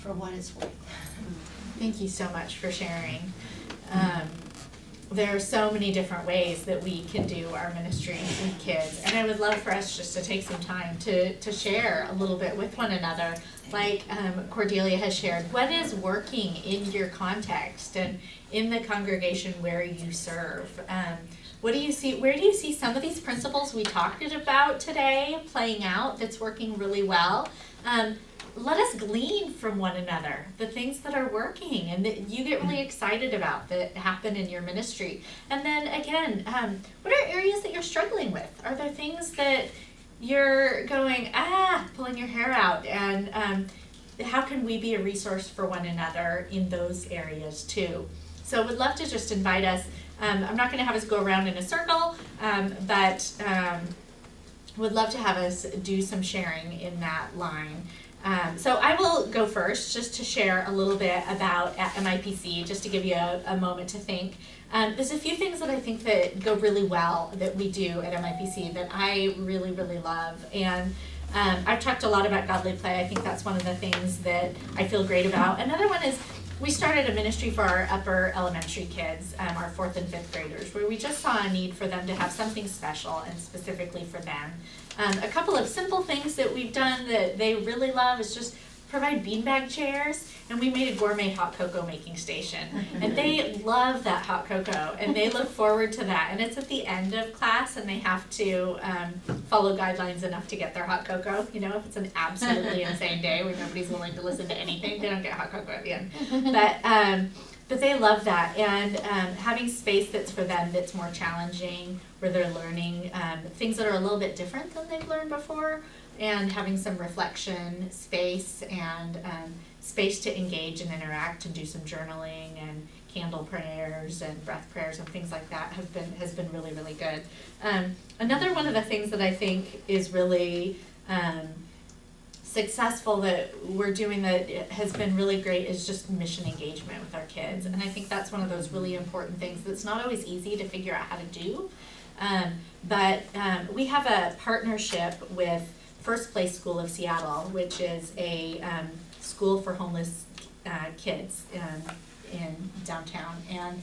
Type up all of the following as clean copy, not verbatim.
for what it's worth. Thank you so much for sharing. There are so many different ways that we can do our ministry with kids, and I would love for us just to take some time to share a little bit with one another. Like Cordelia has shared, what is working in your context and in the congregation where you serve? What do you see? Where do you see some of these principles we talked about today playing out that's working really well? Let us glean from one another the things that are working and that you get really excited about that happen in your ministry. And then again, what are areas that you're struggling with? Are there things that you're going, pulling your hair out? And how can we be a resource for one another in those areas too? So would love to just invite us. I'm not going to have us go around in a circle, but would love to have us do some sharing in that line. So I will go first just to share a little bit about MIPC, just to give you a moment to think. There's a few things that I think that go really well that we do at MIPC that I really, really love. And I've talked a lot about godly play. I think that's one of the things that I feel great about. Another one is we started a ministry for our upper elementary kids, our 4th and 5th graders, where we just saw a need for them to have something special and specifically for them. A couple of simple things that we've done that they really love is just provide beanbag chairs, and we made a gourmet hot cocoa making station. And they love that hot cocoa, and they look forward to that. And it's at the end of class, and they have to follow guidelines enough to get their hot cocoa. You know, if it's an absolutely insane day where nobody's willing to listen to anything, they don't get hot cocoa at the end. But they love that, and having space that's for them that's more challenging, where they're learning things that are a little bit different than they've learned before, and having some reflection space and space to engage and interact and do some journaling and candle prayers and breath prayers and things like that has been really, really good. Another one of the things that I think is really successful that we're doing that has been really great is just mission engagement with our kids. And I think that's one of those really important things that's not always easy to figure out how to do. But we have a partnership with First Place School of Seattle, which is a school for homeless kids in downtown. And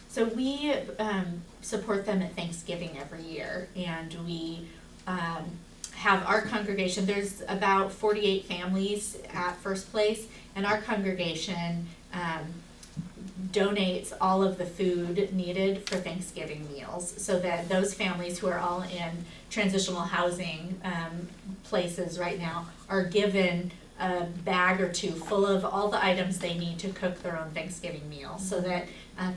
so we support them at Thanksgiving every year, and we have our congregation. There's about 48 families at First Place, and our congregation donates all of the food needed for Thanksgiving meals, so that those families who are all in transitional housing places right now are given a bag or two full of all the items they need to cook their own Thanksgiving meal, so that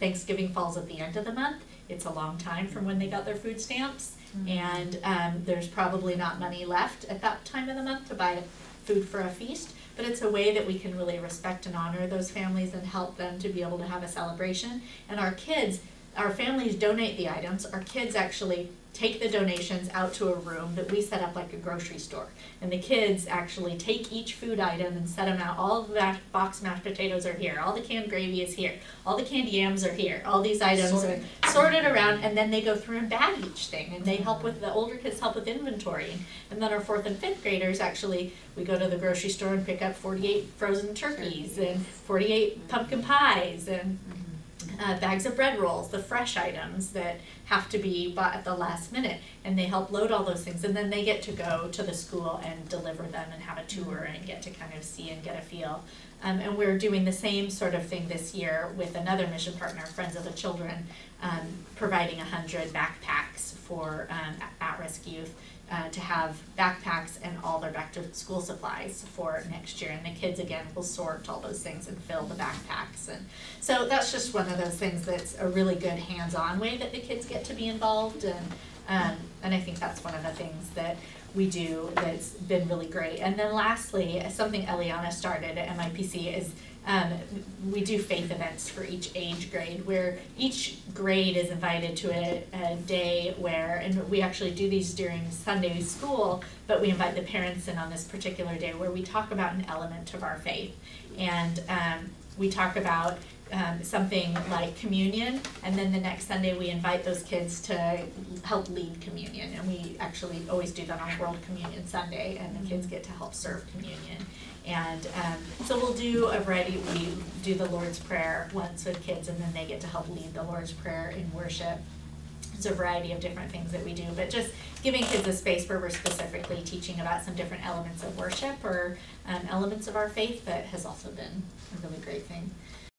Thanksgiving falls at the end of the month. It's a long time from when they got their food stamps, and there's probably not money left at that time of the month to buy food for a feast, but it's a way that we can really respect and honor those families and help them to be able to have a celebration. And our families donate the items. Our kids actually take the donations out to a room that we set up like a grocery store. And the kids actually take each food item and set them out. All of the boxed mashed potatoes are here. All the canned gravy is here. All the candy yams are here. All these items are sorted around, and then they go through and bag each thing. And they help with, the older kids help with inventory. And then our 4th and 5th graders actually, we go to the grocery store and pick up 48 frozen turkeys and 48 pumpkin pies and bags of bread rolls, the fresh items that have to be bought at the last minute, and they help load all those things, and then they get to go to the school and deliver them and have a tour and get to kind of see and get a feel. And we're doing the same sort of thing this year with another mission partner, Friends of the Children, providing 100 backpacks for at-risk youth to have backpacks and all their back to school supplies for next year. And the kids, again, will sort all those things and fill the backpacks. And so that's just one of those things that's a really good hands-on way that the kids get to be involved. And I think that's one of the things that we do that's been really great. And then lastly, something Eliana started at MIPC is we do faith events for each age grade, where each grade is invited to a day where, and we actually do these during Sunday school, but we invite the parents in on this particular day where we talk about an element of our faith. And we talk about something like communion, and then the next Sunday we invite those kids to help lead communion, and we actually always do that on World Communion Sunday, and the kids get to help serve communion. And so we'll do a variety. We do the Lord's Prayer once with kids, and then they get to help lead the Lord's Prayer in worship. There's a variety of different things that we do, but just giving kids a space where we're specifically teaching about some different elements of worship or elements of our faith, that has also been a really great thing.